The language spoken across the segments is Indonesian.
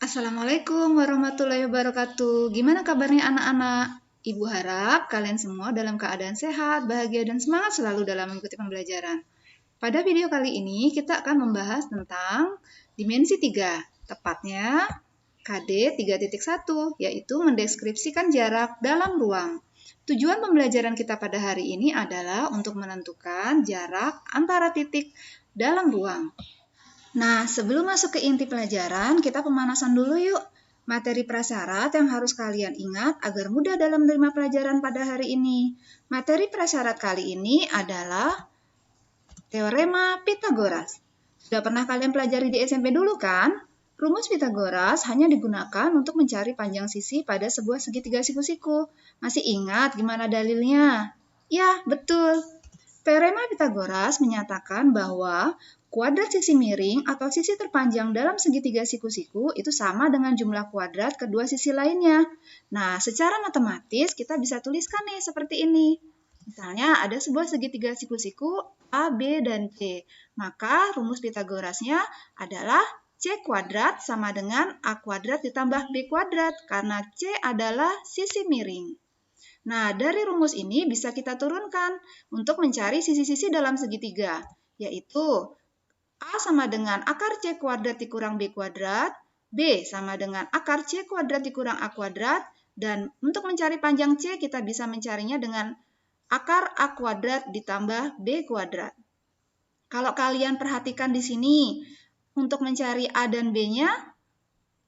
Assalamualaikum warahmatullahi wabarakatuh. Gimana kabarnya anak-anak? Ibu harap kalian semua dalam keadaan sehat, bahagia, dan semangat selalu dalam mengikuti pembelajaran. Pada video kali ini kita akan membahas tentang dimensi 3, tepatnya KD 3.1, yaitu mendeskripsikan jarak dalam ruang. Tujuan pembelajaran kita pada hari ini adalah untuk menentukan jarak antara titik dalam ruang. Nah, sebelum masuk ke inti pelajaran, kita pemanasan dulu yuk. Materi prasyarat yang harus kalian ingat agar mudah dalam menerima pelajaran pada hari ini. Materi prasyarat kali ini adalah Teorema Pythagoras. Sudah pernah kalian pelajari di SMP dulu kan? Rumus Pythagoras hanya digunakan untuk mencari panjang sisi pada sebuah segitiga siku-siku. Masih ingat gimana dalilnya? Ya, betul. Teorema Pythagoras menyatakan bahwa kuadrat sisi miring atau sisi terpanjang dalam segitiga siku-siku itu sama dengan jumlah kuadrat kedua sisi lainnya. Nah, secara matematis kita bisa tuliskan nih seperti ini. Misalnya ada sebuah segitiga siku-siku A, B, dan C. Maka rumus Pythagorasnya adalah C kuadrat sama dengan A kuadrat ditambah B kuadrat karena C adalah sisi miring. Nah, dari rumus ini bisa kita turunkan untuk mencari sisi-sisi dalam segitiga, yaitu A sama dengan akar C kuadrat dikurang B kuadrat, B sama dengan akar C kuadrat dikurang A kuadrat, dan untuk mencari panjang C kita bisa mencarinya dengan akar A kuadrat ditambah B kuadrat. Kalau kalian perhatikan di sini, untuk mencari A dan B-nya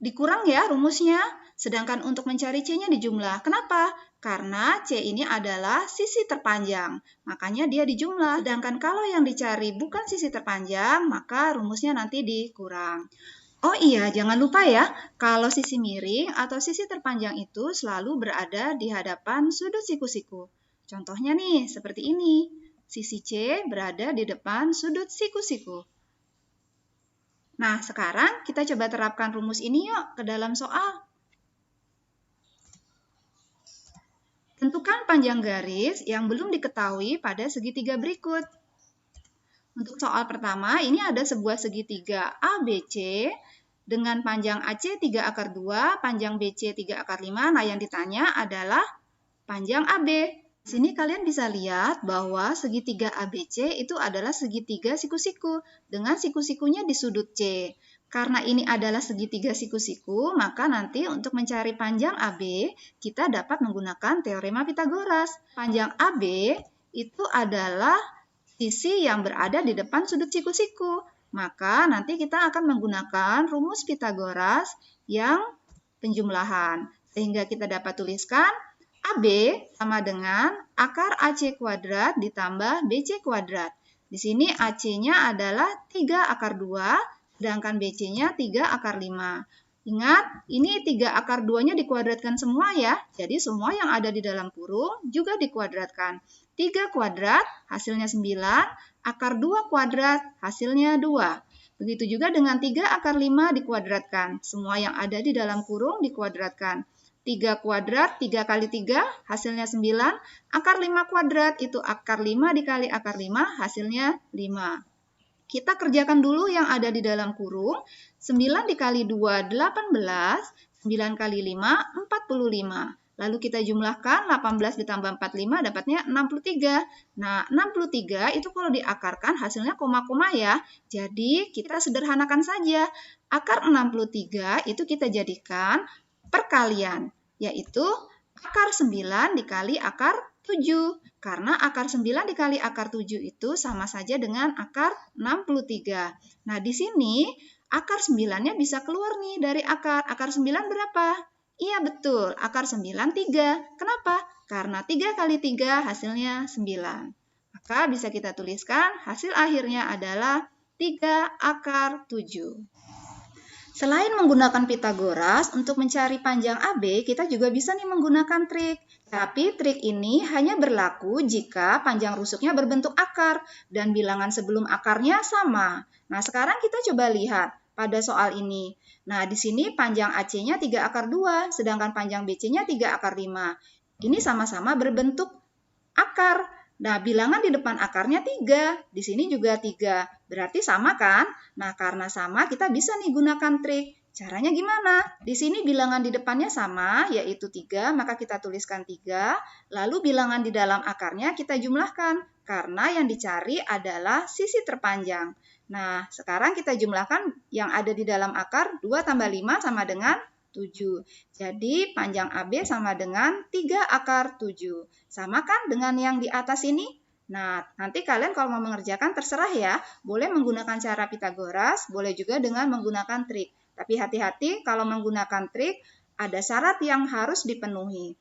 dikurang ya rumusnya, sedangkan untuk mencari C-nya dijumlah. Kenapa? Karena C ini adalah sisi terpanjang, makanya dia dijumlah. Sedangkan kalau yang dicari bukan sisi terpanjang, maka rumusnya nanti dikurang. Oh iya, jangan lupa ya, kalau sisi miring atau sisi terpanjang itu selalu berada di hadapan sudut siku-siku. Contohnya nih, seperti ini. Sisi C berada di depan sudut siku-siku. Nah, sekarang kita coba terapkan rumus ini yuk ke dalam soal. Tentukan panjang garis yang belum diketahui pada segitiga berikut. Untuk soal pertama, ini ada sebuah segitiga ABC dengan panjang AC 3 akar 2, panjang BC 3 akar 5. Nah, yang ditanya adalah panjang AB. Di sini kalian bisa lihat bahwa segitiga ABC itu adalah segitiga siku-siku dengan siku-sikunya di sudut C. Karena ini adalah segitiga siku-siku, maka nanti untuk mencari panjang AB, kita dapat menggunakan teorema Pythagoras. Panjang AB itu adalah sisi yang berada di depan sudut siku-siku. Maka nanti kita akan menggunakan rumus Pythagoras yang penjumlahan. Sehingga kita dapat tuliskan AB sama dengan akar AC kuadrat ditambah BC kuadrat. Di sini AC-nya adalah 3 akar 2, sedangkan BC-nya 3 akar 5. Ingat, ini 3 akar 2-nya dikuadratkan semua ya. Jadi semua yang ada di dalam kurung juga dikuadratkan. 3 kuadrat hasilnya 9, akar 2 kuadrat hasilnya 2. Begitu juga dengan 3 akar 5 dikuadratkan. Semua yang ada di dalam kurung dikuadratkan. 3 kuadrat, 3 kali 3 hasilnya 9. Akar 5 kuadrat itu akar 5 dikali akar 5 hasilnya 5. Kita kerjakan dulu yang ada di dalam kurung. 9 dikali 2, 18. 9 kali 5, 45. Lalu kita jumlahkan 18 ditambah 45 dapatnya 63. Nah, 63 itu kalau diakarkan hasilnya koma-koma ya. Jadi kita sederhanakan saja. Akar 63 itu kita jadikan perkalian, yaitu akar 9 dikali akar 7. Karena akar 9 dikali akar 7 itu sama saja dengan akar 63. Nah, di sini akar 9-nya bisa keluar nih dari akar. Akar 9 berapa? Iya, betul. Akar 9, 3. Kenapa? Karena 3 kali 3 hasilnya 9. Maka bisa kita tuliskan hasil akhirnya adalah 3 akar 7. Selain menggunakan Pythagoras, untuk mencari panjang AB, kita juga bisa nih menggunakan trik. Tapi trik ini hanya berlaku jika panjang rusuknya berbentuk akar dan bilangan sebelum akarnya sama. Nah, sekarang kita coba lihat pada soal ini. Nah, di sini panjang AC-nya 3 akar 2, sedangkan panjang BC-nya 3 akar 5. Ini sama-sama berbentuk akar. Nah, bilangan di depan akarnya 3. Di sini juga 3. Berarti sama kan? Nah, karena sama kita bisa nih gunakan trik. Caranya gimana? Di sini bilangan di depannya sama, yaitu 3, maka kita tuliskan 3. Lalu bilangan di dalam akarnya kita jumlahkan, karena yang dicari adalah sisi terpanjang. Nah, sekarang kita jumlahkan yang ada di dalam akar, 2 tambah 5 sama dengan 7. Jadi, panjang AB sama dengan 3 akar 7. Sama kan dengan yang di atas ini? Nah, nanti kalian kalau mau mengerjakan terserah ya. Boleh menggunakan cara Pitagoras, boleh juga dengan menggunakan trik. Tapi hati-hati kalau menggunakan trik, ada syarat yang harus dipenuhi.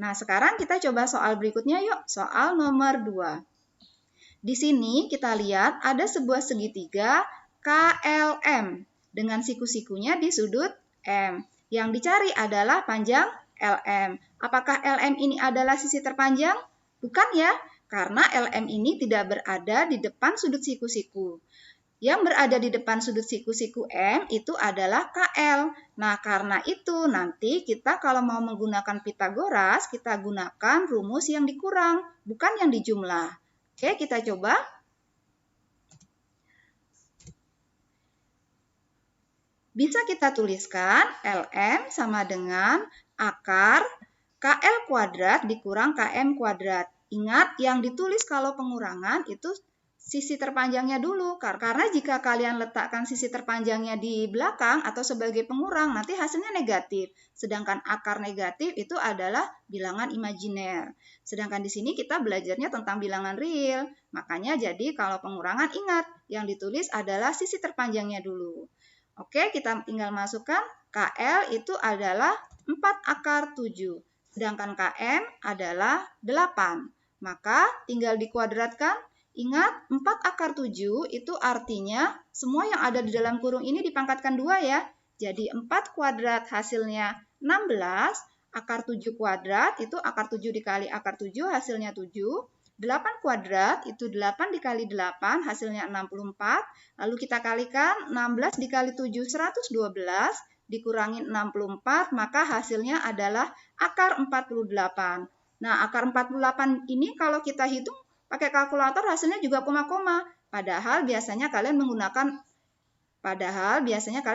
Nah, sekarang kita coba soal berikutnya yuk, soal nomor 2. Di sini kita lihat ada sebuah segitiga KLM dengan siku-sikunya di sudut M. Yang dicari adalah panjang LM. Apakah LM ini adalah sisi terpanjang? Bukan ya, karena LM ini tidak berada di depan sudut siku-siku. Yang berada di depan sudut siku-siku M itu adalah KL. Nah, karena itu nanti kita kalau mau menggunakan Pitagoras, kita gunakan rumus yang dikurang, bukan yang dijumlah. Oke, kita coba. Bisa kita tuliskan LM sama dengan akar KL kuadrat dikurang KM kuadrat. Ingat, yang ditulis kalau pengurangan itu sisi terpanjangnya dulu, karena jika kalian letakkan sisi terpanjangnya di belakang atau sebagai pengurang, nanti hasilnya negatif. Sedangkan akar negatif itu adalah bilangan imajiner. Sedangkan di sini kita belajarnya tentang bilangan real. Makanya jadi kalau pengurangan ingat, yang ditulis adalah sisi terpanjangnya dulu. Oke, kita tinggal masukkan KL itu adalah 4 akar 7. Sedangkan KM adalah 8. Maka tinggal dikuadratkan. Ingat, 4 akar 7 itu artinya semua yang ada di dalam kurung ini dipangkatkan 2 ya. Jadi 4 kuadrat hasilnya 16, akar 7 kuadrat itu akar 7 dikali akar 7 hasilnya 7. 8 kuadrat itu 8 dikali 8 hasilnya 64. Lalu kita kalikan 16 dikali 7 112 dikurangin 64 maka hasilnya adalah akar 48. Nah, akar 48 ini kalau kita hitung pakai kalkulator hasilnya juga koma-koma. Padahal biasanya kalian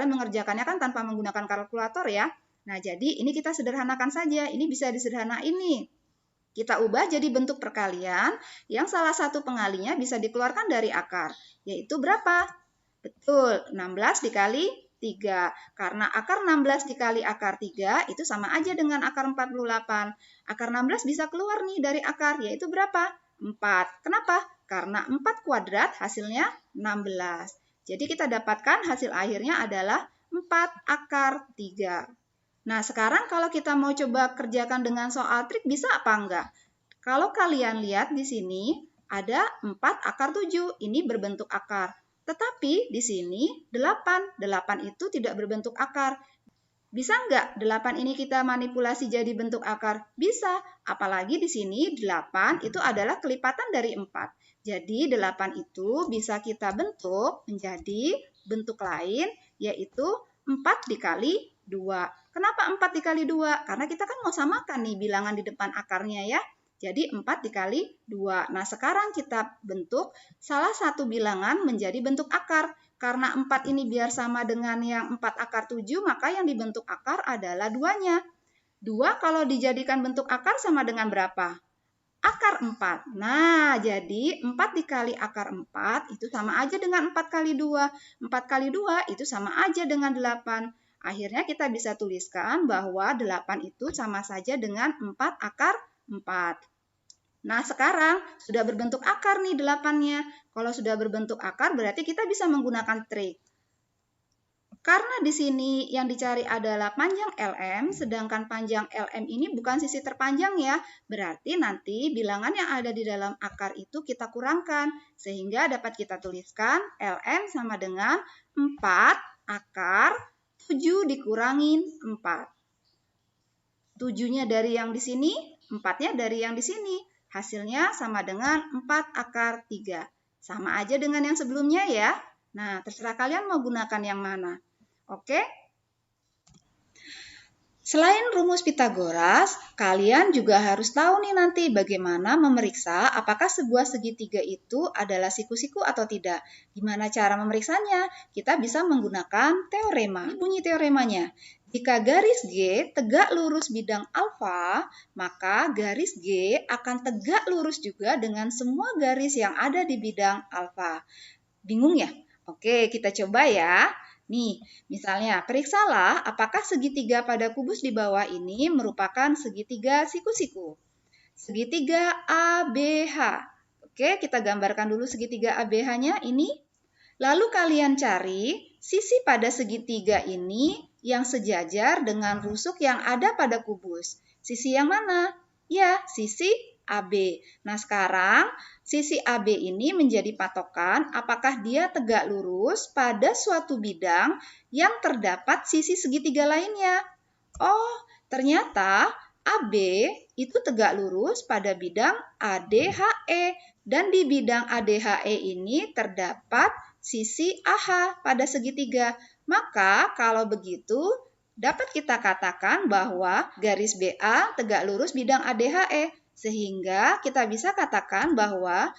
mengerjakannya kan tanpa menggunakan kalkulator ya. Nah, jadi ini kita sederhanakan saja. Ini bisa disederhanain nih. Kita ubah jadi bentuk perkalian yang salah satu pengalinya bisa dikeluarkan dari akar. Yaitu berapa? Betul, 16 dikali 3. Karena akar 16 dikali akar 3 itu sama aja dengan akar 48. Akar 16 bisa keluar nih dari akar, yaitu berapa? 4. Kenapa? Karena 4 kuadrat hasilnya 16. Jadi kita dapatkan hasil akhirnya adalah 4 akar 3. Nah, sekarang kalau kita mau coba kerjakan dengan soal trik, bisa apa enggak? Kalau kalian lihat di sini, ada 4 akar 7. Ini berbentuk akar. Tetapi di sini 8. 8 itu tidak berbentuk akar. Bisa enggak 8 ini kita manipulasi jadi bentuk akar? Bisa. Apalagi di sini 8 itu adalah kelipatan dari 4. Jadi 8 itu bisa kita bentuk menjadi bentuk lain, yaitu 4 dikali 2. Kenapa 4 dikali 2? Karena kita kan mau samakan nih bilangan di depan akarnya ya. Jadi 4 dikali 2. Nah, sekarang kita bentuk salah satu bilangan menjadi bentuk akar. Karena 4 ini biar sama dengan yang 4 akar 7, maka yang dibentuk akar adalah 2-nya. 2 kalau dijadikan bentuk akar sama dengan berapa? Akar 4. Nah, jadi 4 dikali akar 4 itu sama aja dengan 4 kali 2. 4 kali 2 itu sama aja dengan 8. Akhirnya kita bisa tuliskan bahwa 8 itu sama saja dengan 4 akar 4. Nah, sekarang sudah berbentuk akar nih 8-nya. Kalau sudah berbentuk akar berarti kita bisa menggunakan trik. Karena di sini yang dicari adalah panjang LM, sedangkan panjang LM ini bukan sisi terpanjang ya. Berarti nanti bilangan yang ada di dalam akar itu kita kurangkan. Sehingga dapat kita tuliskan LM sama dengan 4 akar 7 dikurangin 4. 7-nya dari yang di sini, 4-nya dari yang di sini. Hasilnya sama dengan 4 akar 3. Sama aja dengan yang sebelumnya ya. Nah, terserah kalian mau gunakan yang mana. Oke? Selain rumus Pitagoras, kalian juga harus tahu nih nanti bagaimana memeriksa apakah sebuah segitiga itu adalah siku-siku atau tidak. Gimana cara memeriksanya? Kita bisa menggunakan teorema. Ini bunyi teoremanya. Jika garis G tegak lurus bidang alfa, maka garis G akan tegak lurus juga dengan semua garis yang ada di bidang alfa. Bingung ya? Oke, kita coba ya. Nih, misalnya, periksalah apakah segitiga pada kubus di bawah ini merupakan segitiga siku-siku. Segitiga ABH. Oke, kita gambarkan dulu segitiga ABH-nya ini. Lalu kalian cari sisi pada segitiga ini yang sejajar dengan rusuk yang ada pada kubus. Sisi yang mana? Ya, sisi AB. Nah, sekarang sisi AB ini menjadi patokan apakah dia tegak lurus pada suatu bidang yang terdapat sisi segitiga lainnya. Oh, ternyata AB itu tegak lurus pada bidang ADHE. Dan di bidang ADHE ini terdapat sisi AH pada segitiga. Maka kalau begitu, dapat kita katakan bahwa garis BA tegak lurus bidang ADHE. Sehingga kita bisa katakan bahwa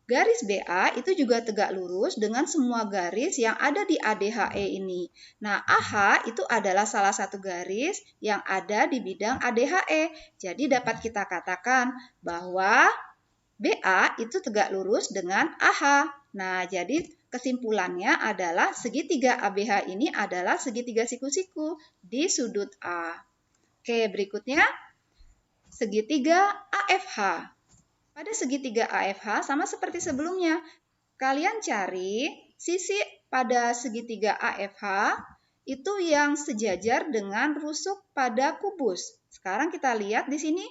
garis BA itu juga tegak lurus dengan semua garis yang ada di ADHE ini. Nah, AH itu adalah salah satu garis yang ada di bidang ADHE. Jadi dapat kita katakan bahwa BA itu tegak lurus dengan AH. Nah, jadi kesimpulannya adalah segitiga ABH ini adalah segitiga siku-siku di sudut A. Oke, berikutnya segitiga AFH. Pada segitiga AFH sama seperti sebelumnya. Kalian cari sisi pada segitiga AFH itu yang sejajar dengan rusuk pada kubus. Sekarang kita lihat di sini.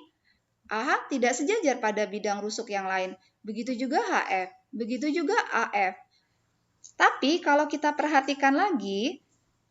AH tidak sejajar pada bidang rusuk yang lain. Begitu juga HF, begitu juga AF. Tapi kalau kita perhatikan lagi,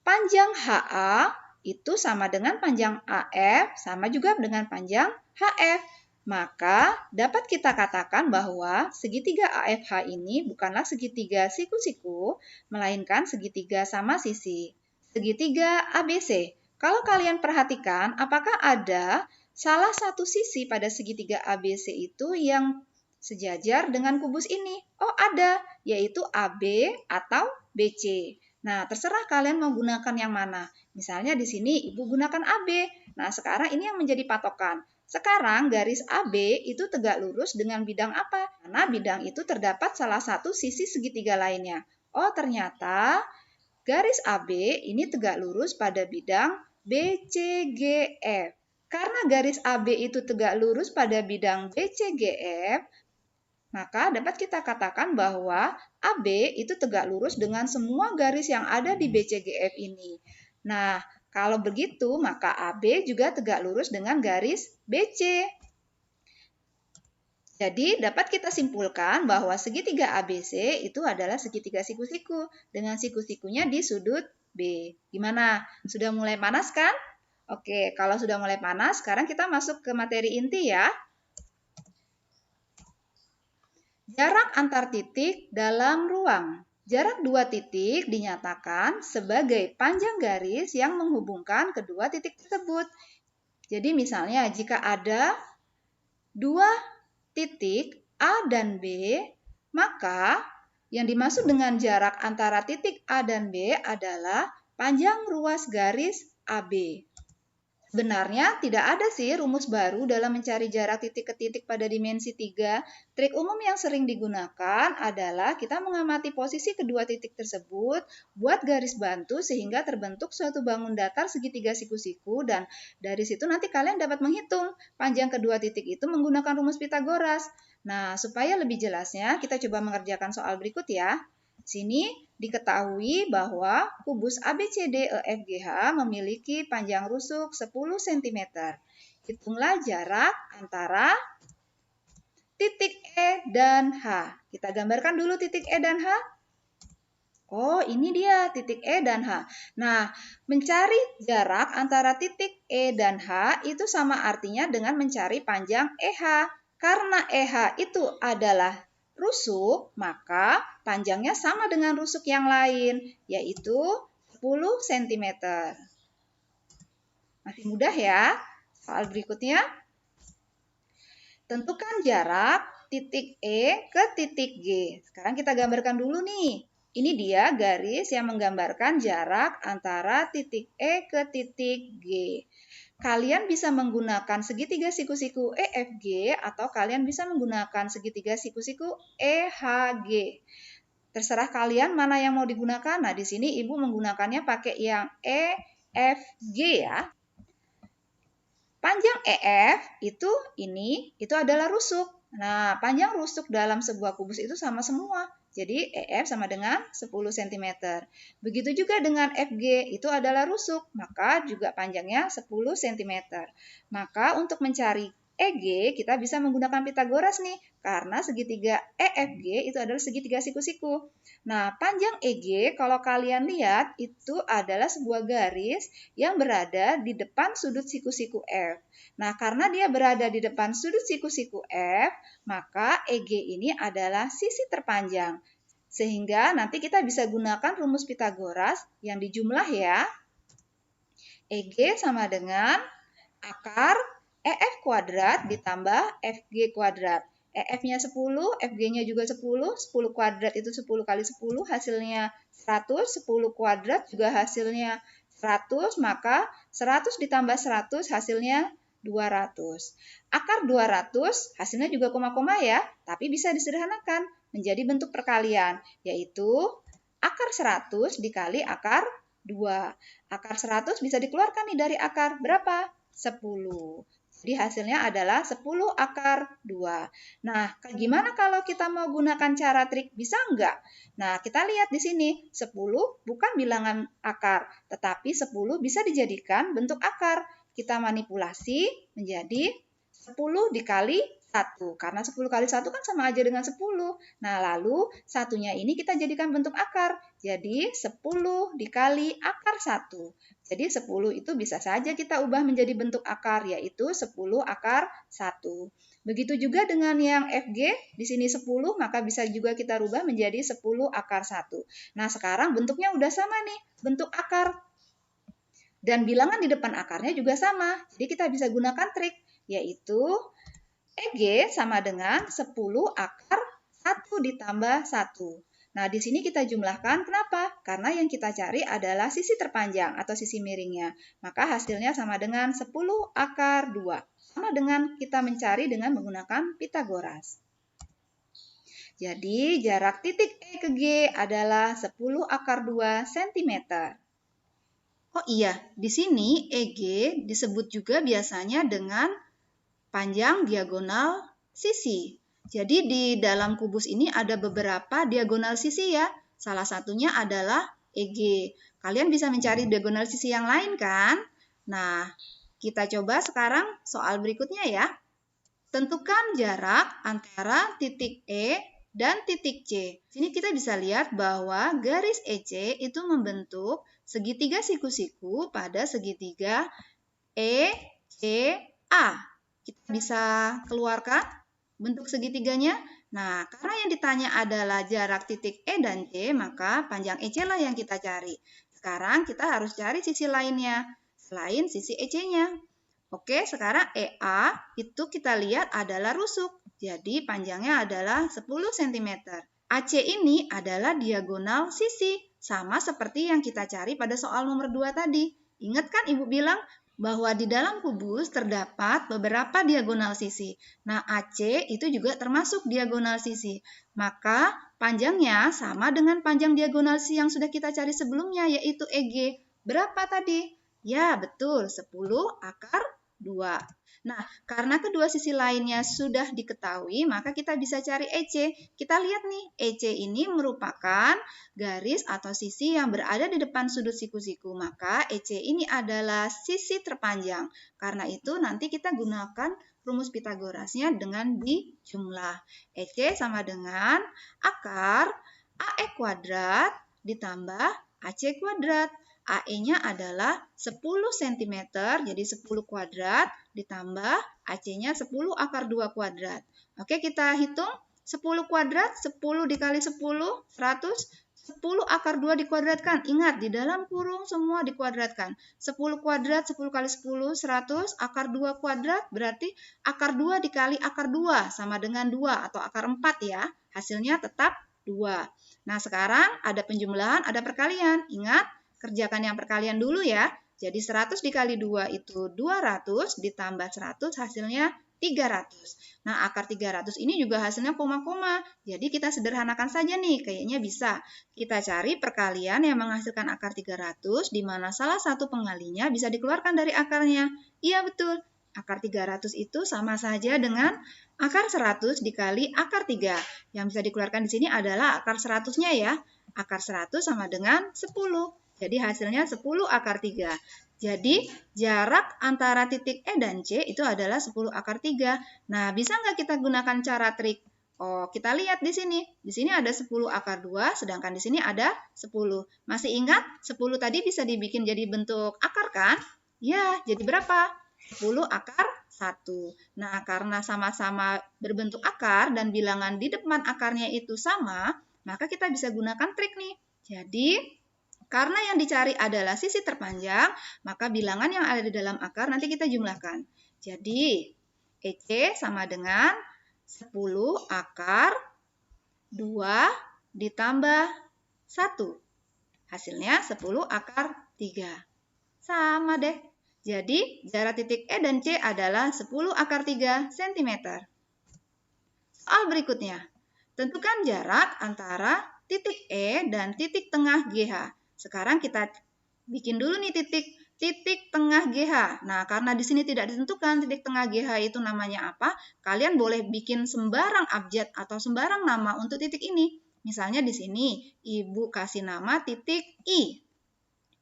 panjang HA itu sama dengan panjang AF, sama juga dengan panjang HF. Maka dapat kita katakan bahwa segitiga AFH ini bukanlah segitiga siku-siku, melainkan segitiga sama sisi. Segitiga ABC. Kalau kalian perhatikan, apakah ada salah satu sisi pada segitiga ABC itu yang sejajar dengan kubus ini? Oh, ada, yaitu AB atau BC. Nah, terserah kalian mau gunakan yang mana. Misalnya di sini Ibu gunakan AB. Nah, sekarang ini yang menjadi patokan. Sekarang garis AB itu tegak lurus dengan bidang apa? Karena bidang itu terdapat salah satu sisi segitiga lainnya. Oh, ternyata garis AB ini tegak lurus pada bidang BCGF. Karena garis AB itu tegak lurus pada bidang BCGF, maka dapat kita katakan bahwa AB itu tegak lurus dengan semua garis yang ada di BCGF ini. Nah, kalau begitu, maka AB juga tegak lurus dengan garis BC. Jadi, dapat kita simpulkan bahwa segitiga ABC itu adalah segitiga siku-siku dengan siku-sikunya di sudut B. Gimana? Sudah mulai panas kan? Oke, kalau sudah mulai panas, sekarang kita masuk ke materi inti ya. Jarak antar titik dalam ruang. Jarak dua titik dinyatakan sebagai panjang garis yang menghubungkan kedua titik tersebut. Jadi misalnya jika ada dua titik A dan B, maka yang dimaksud dengan jarak antara titik A dan B adalah panjang ruas garis AB. Sebenarnya tidak ada sih rumus baru dalam mencari jarak titik ke titik pada dimensi 3. Trik umum yang sering digunakan adalah kita mengamati posisi kedua titik tersebut, buat garis bantu sehingga terbentuk suatu bangun datar segitiga siku-siku, dan dari situ nanti kalian dapat menghitung panjang kedua titik itu menggunakan rumus Pitagoras. Nah, supaya lebih jelasnya kita coba mengerjakan soal berikut ya. Sini diketahui bahwa kubus ABCDEFGH memiliki panjang rusuk 10 cm. Hitunglah jarak antara titik E dan H. Kita gambarkan dulu titik E dan H. Oh, ini dia titik E dan H. Nah, mencari jarak antara titik E dan H itu sama artinya dengan mencari panjang EH. Karena EH itu adalah rusuk, maka panjangnya sama dengan rusuk yang lain, yaitu 10 cm. Masih mudah ya. Soal berikutnya. Tentukan jarak titik E ke titik G. Sekarang kita gambarkan dulu nih. Ini dia garis yang menggambarkan jarak antara titik E ke titik G. Kalian bisa menggunakan segitiga siku-siku EFG atau kalian bisa menggunakan segitiga siku-siku EHG. Terserah kalian mana yang mau digunakan. Nah, di sini Ibu menggunakannya pakai yang EFG ya. Panjang EF itu adalah rusuk. Nah, panjang rusuk dalam sebuah kubus itu sama semua. Jadi EF sama dengan 10 cm. Begitu juga dengan FG, itu adalah rusuk, maka juga panjangnya 10 cm. Maka untuk mencari EG, kita bisa menggunakan Pitagoras nih, karena segitiga EFG itu adalah segitiga siku-siku. Nah, panjang EG kalau kalian lihat itu adalah sebuah garis yang berada di depan sudut siku-siku F. Nah, karena dia berada di depan sudut siku-siku F, maka EG ini adalah sisi terpanjang. Sehingga nanti kita bisa gunakan rumus Pitagoras yang dijumlah ya. EG sama dengan akar EF kuadrat ditambah FG kuadrat. EF-nya 10, FG-nya juga 10, 10 kuadrat itu 10 kali 10, hasilnya 100, 10 kuadrat juga hasilnya 100, maka 100 ditambah 100 hasilnya 200. Akar 200 hasilnya juga koma-koma ya, tapi bisa disederhanakan menjadi bentuk perkalian, yaitu akar 100 dikali akar 2. Akar 100 bisa dikeluarkan nih dari akar berapa? 10. Jadi hasilnya adalah 10 akar 2. Nah, gimana kalau kita mau gunakan cara trik? Bisa enggak? Nah, kita lihat di sini. 10 bukan bilangan akar, tetapi 10 bisa dijadikan bentuk akar. Kita manipulasi menjadi 10 dikali 1. Karena 10 kali 1 kan sama aja dengan 10. Nah, lalu satunya ini kita jadikan bentuk akar. Jadi 10 dikali akar 1. Jadi 10 itu bisa saja kita ubah menjadi bentuk akar, yaitu 10 akar 1. Begitu juga dengan yang FG, di sini 10, maka bisa juga kita rubah menjadi 10 akar 1. Nah, sekarang bentuknya udah sama nih, bentuk akar. Dan bilangan di depan akarnya juga sama. Jadi kita bisa gunakan trik, yaitu EG sama dengan 10 akar 1 ditambah 1. Nah, di sini kita jumlahkan. Kenapa? Karena yang kita cari adalah sisi terpanjang atau sisi miringnya. Maka hasilnya sama dengan 10 akar 2. Sama dengan kita mencari dengan menggunakan Pitagoras. Jadi, jarak titik E ke G adalah 10 akar 2 cm. Oh iya, di sini EG disebut juga biasanya dengan panjang diagonal sisi. Jadi di dalam kubus ini ada beberapa diagonal sisi ya. Salah satunya adalah EG. Kalian bisa mencari diagonal sisi yang lain kan? Nah, kita coba sekarang soal berikutnya ya. Tentukan jarak antara titik E dan titik C. Sini kita bisa lihat bahwa garis EC itu membentuk segitiga siku-siku pada segitiga ECA. Kita bisa keluarkan bentuk segitiganya. Nah, karena yang ditanya adalah jarak titik E dan C, maka panjang EC lah yang kita cari. Sekarang kita harus cari sisi lainnya, selain sisi EC-nya. Oke, sekarang EA itu kita lihat adalah rusuk. Jadi panjangnya adalah 10 cm. AC ini adalah diagonal sisi, sama seperti yang kita cari pada soal nomor 2 tadi. Ingat kan Ibu bilang bahwa di dalam kubus terdapat beberapa diagonal sisi. Nah, AC itu juga termasuk diagonal sisi. Maka panjangnya sama dengan panjang diagonal sisi yang sudah kita cari sebelumnya, yaitu EG. Berapa tadi? Ya, betul, 10 akar 2. Nah, karena kedua sisi lainnya sudah diketahui, maka kita bisa cari EC. Kita lihat nih, EC ini merupakan garis atau sisi yang berada di depan sudut siku-siku. Maka EC ini adalah sisi terpanjang. Karena itu nanti kita gunakan rumus Pitagorasnya dengan dijumlah. EC sama dengan akar AE kuadrat ditambah AC kuadrat. AE-nya adalah 10 cm, jadi 10 kuadrat ditambah AC-nya 10 akar 2 kuadrat. Oke, kita hitung 10 kuadrat, 10 dikali 10, 100. 10 akar 2 dikuadratkan. Ingat, di dalam kurung semua dikuadratkan. 10 kuadrat, 10 kali 10, 100. Akar 2 kuadrat berarti akar 2 dikali akar 2 sama dengan 2 atau akar 4 ya. Hasilnya tetap 2. Nah, sekarang ada penjumlahan, ada perkalian. Ingat, kerjakan yang perkalian dulu ya. Jadi 100 dikali 2 itu 200, ditambah 100 hasilnya 300. Nah, akar 300 ini juga hasilnya koma-koma. Jadi kita sederhanakan saja nih, kayaknya bisa. Kita cari perkalian yang menghasilkan akar 300, di mana salah satu pengalinya bisa dikeluarkan dari akarnya. Iya, betul. Akar 300 itu sama saja dengan akar 100 dikali akar 3. Yang bisa dikeluarkan di sini adalah akar 100-nya ya. Akar 100 sama dengan 10. Jadi hasilnya 10 akar 3. Jadi jarak antara titik E dan C itu adalah 10 akar 3. Nah, bisa nggak kita gunakan cara trik? Oh, kita lihat di sini. Di sini ada 10 akar 2, sedangkan di sini ada 10. Masih ingat 10 tadi bisa dibikin jadi bentuk akar kan? Ya, jadi berapa? 10 akar 1. Nah, karena sama-sama berbentuk akar dan bilangan di depan akarnya itu sama, maka kita bisa gunakan trik nih. Jadi, karena yang dicari adalah sisi terpanjang, maka bilangan yang ada di dalam akar nanti kita jumlahkan. Jadi, EC sama dengan 10 akar 2 ditambah 1. Hasilnya 10 akar 3. Sama deh. Jadi, jarak titik E dan C adalah 10 akar 3 cm. Soal berikutnya. Tentukan jarak antara titik E dan titik tengah GH. Sekarang kita bikin dulu nih titik tengah GH. Nah, karena di sini tidak ditentukan titik tengah GH itu namanya apa, kalian boleh bikin sembarang abjad atau sembarang nama untuk titik ini. Misalnya di sini, Ibu kasih nama titik I.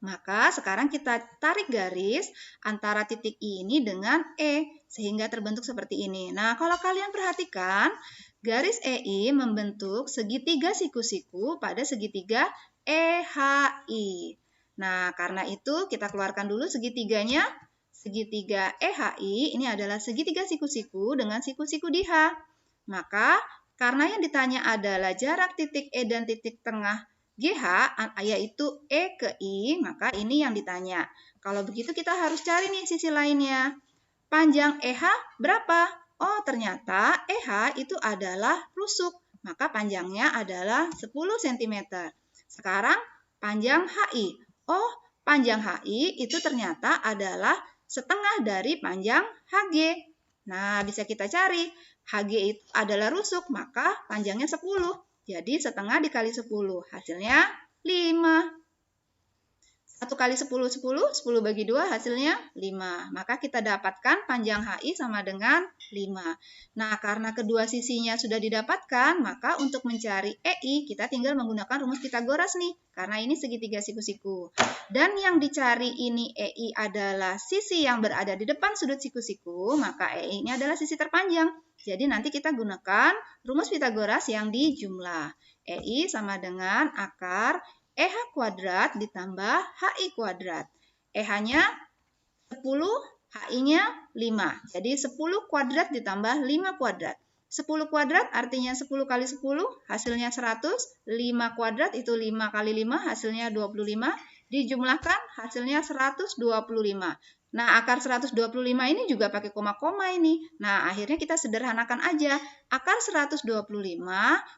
Maka sekarang kita tarik garis antara titik I ini dengan E, sehingga terbentuk seperti ini. Nah, kalau kalian perhatikan, garis EI membentuk segitiga siku-siku pada segitiga EHI. Nah, karena itu kita keluarkan dulu segitiganya. Segitiga EHI ini adalah segitiga siku-siku dengan siku-siku di H. Maka, karena yang ditanya adalah jarak titik E dan titik tengah GH, yaitu E ke I, maka ini yang ditanya. Kalau begitu kita harus cari nih sisi lainnya. Panjang EH berapa? Oh, ternyata EH itu adalah rusuk. Maka panjangnya adalah 10 cm. Sekarang panjang HI. Oh, panjang HI itu ternyata adalah setengah dari panjang HG. Nah, bisa kita cari. HG itu adalah rusuk, maka panjangnya 10. Jadi setengah dikali 10. Hasilnya 5. 1 kali 10, 10. 10 bagi 2 hasilnya 5. Maka kita dapatkan panjang HI sama dengan 5. Nah, karena kedua sisinya sudah didapatkan, maka untuk mencari EI, kita tinggal menggunakan rumus Pythagoras nih. Karena ini segitiga siku-siku. Dan yang dicari ini EI adalah sisi yang berada di depan sudut siku-siku, maka EI ini adalah sisi terpanjang. Jadi nanti kita gunakan rumus Pythagoras yang dijumlah. EI sama dengan akar EH kuadrat ditambah HI kuadrat. EH-nya 10, HI-nya 5. Jadi 10 kuadrat ditambah 5 kuadrat. 10 kuadrat artinya 10 kali 10 hasilnya 100. 5 kuadrat itu 5 kali 5 hasilnya 25. Dijumlahkan hasilnya 125. Nah, akar 125 ini juga pakai koma-koma ini. Nah, akhirnya kita sederhanakan aja. Akar 125,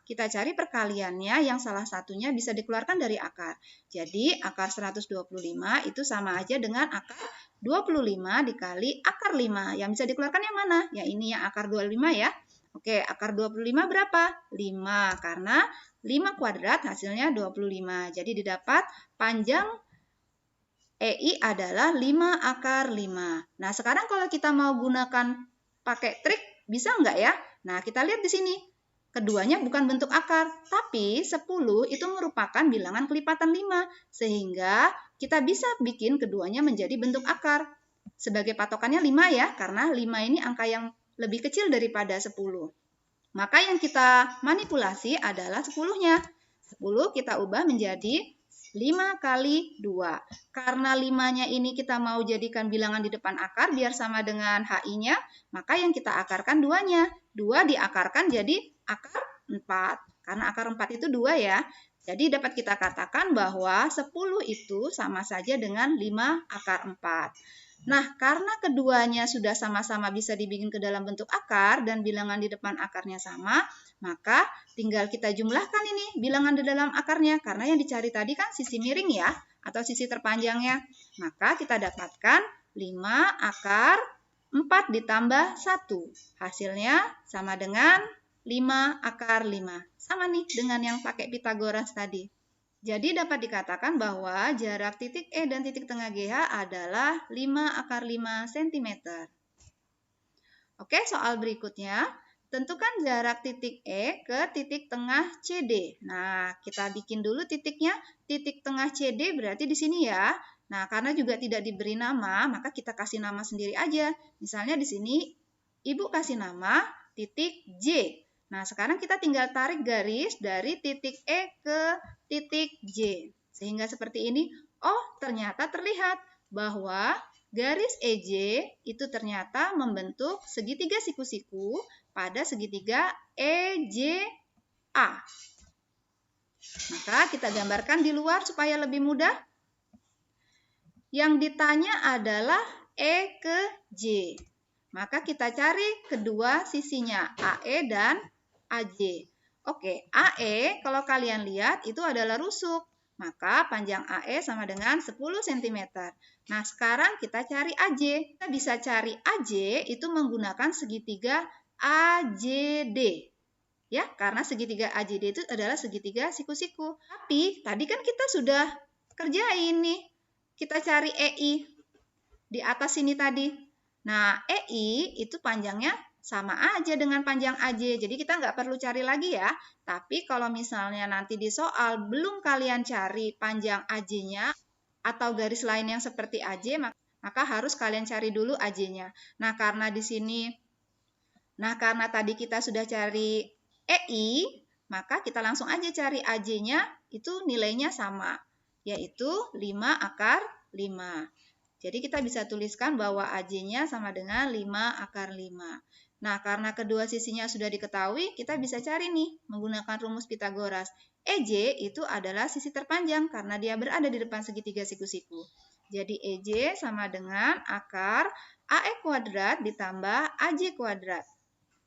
kita cari perkaliannya yang salah satunya bisa dikeluarkan dari akar. Jadi, akar 125 itu sama aja dengan akar 25 dikali akar 5. Yang bisa dikeluarkan yang mana? Ya, ini yang akar 25 ya. Oke, akar 25 berapa? 5, karena 5 kuadrat hasilnya 25. Jadi, didapat panjang EI adalah 5 akar 5. Nah, sekarang kalau kita mau gunakan pakai trik, bisa nggak ya? Nah, kita lihat di sini. Keduanya bukan bentuk akar, tapi 10 itu merupakan bilangan kelipatan 5. Sehingga kita bisa bikin keduanya menjadi bentuk akar. Sebagai patokannya 5 ya, karena 5 ini angka yang lebih kecil daripada 10. Maka yang kita manipulasi adalah 10-nya. 10 kita ubah menjadi 5 kali 2. Karena 5-nya ini kita mau jadikan bilangan di depan akar biar sama dengan HI-nya, maka yang kita akarkan 2-nya. 2 diakarkan jadi akar 4. Karena akar 4 itu 2 ya. Jadi dapat kita katakan bahwa 10 itu sama saja dengan 5 akar 4. Nah, karena keduanya sudah sama-sama bisa dibikin ke dalam bentuk akar dan bilangan di depan akarnya sama, maka tinggal kita jumlahkan ini bilangan di dalam akarnya. Karena yang dicari tadi kan sisi miring ya, atau sisi terpanjangnya. Maka kita dapatkan 5 akar 4 ditambah 1. Hasilnya sama dengan 5 akar 5. Sama nih dengan yang pakai Pitagoras tadi. Jadi dapat dikatakan bahwa jarak titik E dan titik tengah GH adalah 5 akar 5 cm. Oke, soal berikutnya. Tentukan jarak titik E ke titik tengah CD. Nah, kita bikin dulu titiknya. Titik tengah CD berarti di sini ya. Nah, karena juga tidak diberi nama, maka kita kasih nama sendiri aja. Misalnya di sini, Ibu kasih nama titik J. Nah, sekarang kita tinggal tarik garis dari titik E ke titik J. Sehingga seperti ini, oh ternyata terlihat bahwa garis EJ itu ternyata membentuk segitiga siku-siku pada segitiga EJA. Maka kita gambarkan di luar supaya lebih mudah. Yang ditanya adalah E ke J. Maka kita cari kedua sisinya, AE dan AJ. Oke, AE kalau kalian lihat itu adalah rusuk. Maka panjang AE sama dengan 10 cm. Nah, sekarang kita cari AJ. Kita bisa cari AJ itu menggunakan segitiga AJD. Ya, karena segitiga AJD itu adalah segitiga siku-siku. Tapi tadi kan kita sudah kerjain nih. Kita cari EI di atas sini tadi. Nah, EI itu panjangnya sama aja dengan panjang AJ. Jadi kita nggak perlu cari lagi ya. Tapi kalau misalnya nanti di soal belum kalian cari panjang AJ-nya atau garis lain yang seperti AJ, maka harus kalian cari dulu AJ-nya. Nah, karena tadi kita sudah cari EI, maka kita langsung aja cari AJ-nya, itu nilainya sama, yaitu 5 akar 5. Jadi kita bisa tuliskan bahwa AJ-nya sama dengan 5 akar 5. Nah, karena kedua sisinya sudah diketahui, kita bisa cari nih menggunakan rumus Pitagoras. EJ itu adalah sisi terpanjang karena dia berada di depan segitiga siku-siku. Jadi EJ sama dengan akar AE kuadrat ditambah AJ kuadrat.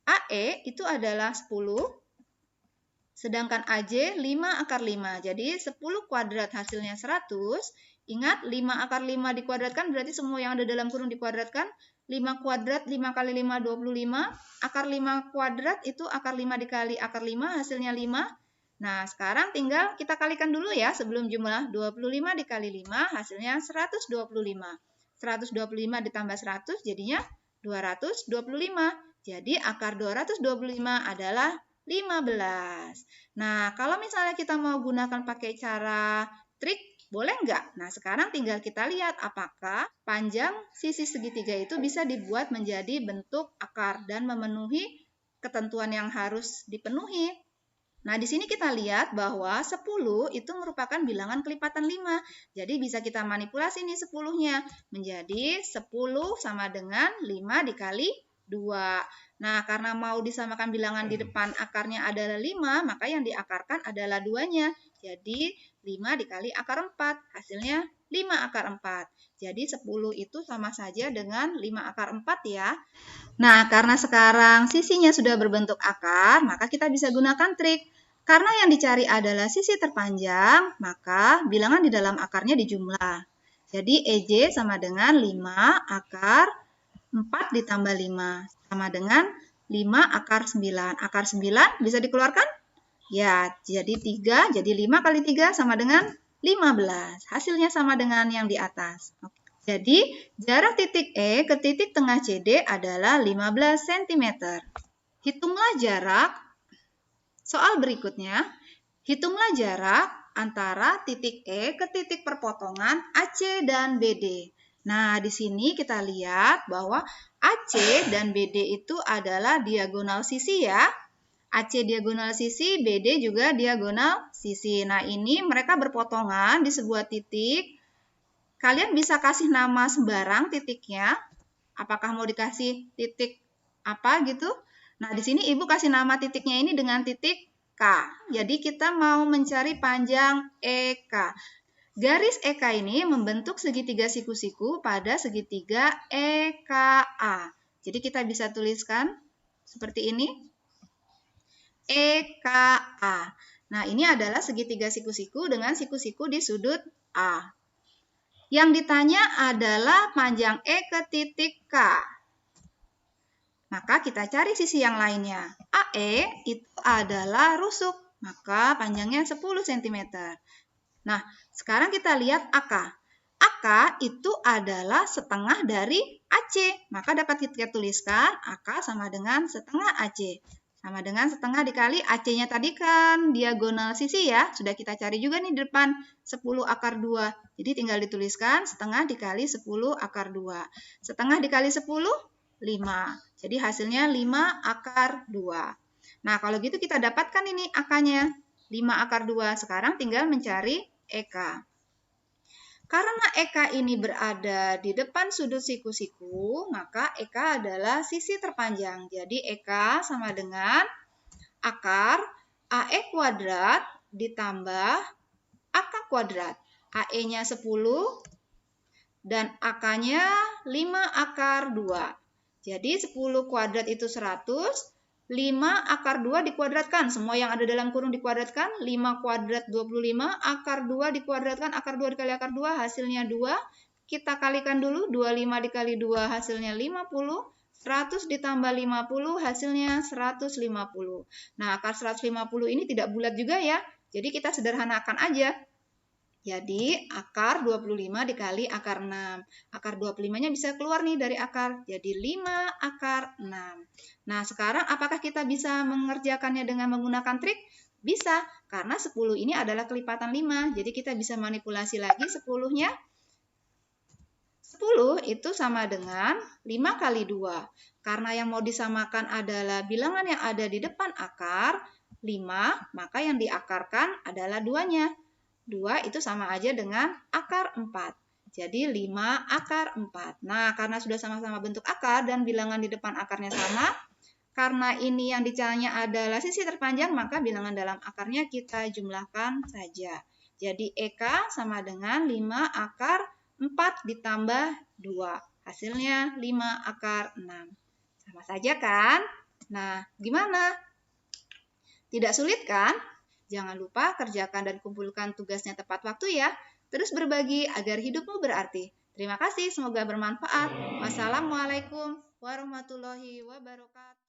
AE itu adalah 10, sedangkan AJ 5 akar 5. Jadi 10 kuadrat hasilnya 100. Ingat, 5 akar 5 dikuadratkan berarti semua yang ada dalam kurung dikuadratkan. 5 kuadrat, 5 kali 5, 25. Akar 5 kuadrat itu akar 5 dikali akar 5, hasilnya 5. Nah, sekarang tinggal kita kalikan dulu ya sebelum jumlah. 25 dikali 5, hasilnya 125. 125 ditambah 100, jadinya 225. Jadi, akar 225 adalah 15. Nah, kalau misalnya kita mau gunakan pakai cara trik, boleh nggak? Nah, sekarang tinggal kita lihat apakah panjang sisi segitiga itu bisa dibuat menjadi bentuk akar dan memenuhi ketentuan yang harus dipenuhi. Nah, di sini kita lihat bahwa 10 itu merupakan bilangan kelipatan 5. Jadi, bisa kita manipulasi nih 10-nya menjadi 10 sama dengan 5 dikali 2. Nah, karena mau disamakan bilangan di depan akarnya adalah 5, maka yang diakarkan adalah 2-nya. Jadi, 5 dikali akar 4, hasilnya 5 akar 4. Jadi, 10 itu sama saja dengan 5 akar 4 ya. Nah, karena sekarang sisinya sudah berbentuk akar, maka kita bisa gunakan trik. Karena yang dicari adalah sisi terpanjang, maka bilangan di dalam akarnya dijumlah. Jadi, EJ sama dengan 5 akar 4 ditambah 5, sama dengan 5 akar 9. Akar 9 bisa dikeluarkan? Ya, jadi 3, jadi 5 kali 3 sama dengan 15. Hasilnya sama dengan yang di atas. Jadi, jarak titik E ke titik tengah CD adalah 15 cm. Hitunglah jarak. Soal berikutnya, hitunglah jarak antara titik E ke titik perpotongan AC dan BD. Nah, di sini kita lihat bahwa AC dan BD itu adalah diagonal sisi ya. AC diagonal sisi, BD juga diagonal sisi. Nah, ini mereka berpotongan di sebuah titik. Kalian bisa kasih nama sembarang titiknya. Apakah mau dikasih titik apa gitu? Nah, di sini Ibu kasih nama titiknya ini dengan titik K. Jadi kita mau mencari panjang EK. Garis EK ini membentuk segitiga siku-siku pada segitiga EKA. Jadi kita bisa tuliskan seperti ini. EKA. Nah, ini adalah segitiga siku-siku dengan siku-siku di sudut A. Yang ditanya adalah panjang E ke titik K. Maka kita cari sisi yang lainnya. AE itu adalah rusuk, maka panjangnya 10 cm. Nah, sekarang kita lihat AK. AK itu adalah setengah dari AC. Maka dapat kita tuliskan AK sama dengan setengah AC. Sama dengan setengah dikali AC-nya tadi kan diagonal sisi ya. Sudah kita cari juga nih di depan 10 akar 2. Jadi tinggal dituliskan setengah dikali 10 akar 2. Setengah dikali 10, 5. Jadi hasilnya 5 akar 2. Nah, kalau gitu kita dapatkan ini AK-nya. 5 akar 2. Sekarang tinggal mencari EK. Karena EK ini berada di depan sudut siku-siku, maka EK adalah sisi terpanjang. Jadi EK sama dengan akar AE kuadrat ditambah AK kuadrat. AE-nya 10 dan AK-nya 5 akar 2. Jadi 10 kuadrat itu 100. 5 akar 2 dikuadratkan. Semua yang ada dalam kurung dikuadratkan. 5 kuadrat 25. Akar 2 dikuadratkan. Akar 2 dikali akar 2 hasilnya 2. Kita kalikan dulu. 25 dikali 2 hasilnya 50. 100 ditambah 50 hasilnya 150. Nah, akar 150 ini tidak bulat juga ya. Jadi kita sederhanakan aja. Jadi akar 25 dikali akar 6. Akar 25-nya bisa keluar nih dari akar. Jadi 5 akar 6. Nah, sekarang apakah kita bisa mengerjakannya dengan menggunakan trik? Bisa, karena 10 ini adalah kelipatan 5. Jadi kita bisa manipulasi lagi 10-nya. 10 itu sama dengan 5 kali 2. Karena yang mau disamakan adalah bilangan yang ada di depan akar 5, maka yang diakarkan adalah 2-nya. 2 itu sama aja dengan akar 4. Jadi 5 akar 4. Nah, karena sudah sama-sama bentuk akar dan bilangan di depan akarnya sama, karena ini yang dicarinya adalah sisi terpanjang, maka bilangan dalam akarnya kita jumlahkan saja. Jadi EK sama dengan 5 akar 4 ditambah 2. Hasilnya 5 akar 6. Sama saja kan? Nah, gimana? Tidak sulit kan? Jangan lupa kerjakan dan kumpulkan tugasnya tepat waktu ya. Terus berbagi agar hidupmu berarti. Terima kasih, semoga bermanfaat. Wassalamualaikum warahmatullahi wabarakatuh.